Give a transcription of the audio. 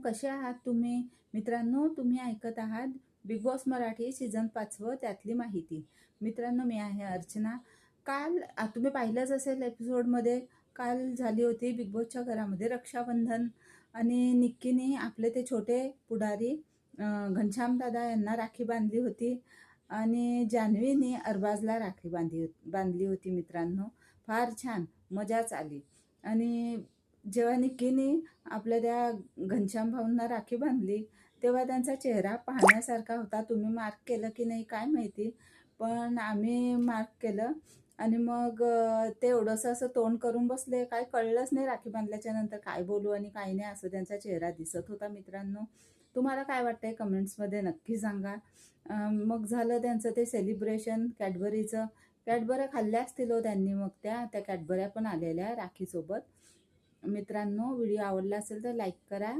कसे आहात तुम्ही? मित्रांनो, तुम्ही ऐकत आहात बिग बॉस मराठी सीझन 5 त्यातली माहिती. मित्रांनो, मी आहे अर्चना. काल तुम्ही पाहिलंच असेल एपिसोडमध्ये, काल झाली होती बिग बॉसच्या घरामध्ये रक्षाबंधन आणि निक्कीने आपले ते छोटे पुढारी घनश्याम दादा यांना राखी बांधली होती आणि जान्हवीने अरबाजला राखी बांधली होती मित्रांनो. फार छान मजाच आली. आणि जेव्हा निक्कीने आपल्या त्या घनश्याम भाऊंना राखी बांधली तेव्हा त्यांचा चेहरा पाहण्यासारखा होता. तुम्ही मार्क केलं की नाही काय माहिती, पण आम्ही मार्क केलं. आणि मग ते एवढंसं असं तोंड करून बसले, काय कळलंच नाही राखी बांधल्याच्या नंतर काय बोलू आणि काय नाही, असं त्यांचा चेहरा दिसत होता मित्रांनो. तुम्हाला काय वाटतंय कमेंट्समध्ये नक्की सांगा. मग झालं त्यांचं ते सेलिब्रेशन कॅडबरीचं. कॅडबऱ्या खाल्ल्या असतील हो त्यांनी, मग त्या कॅडबऱ्या पण आलेल्या राखीसोबत. मित्रांनो, व्हिडिओ आवडला असेल तर लाईक करा.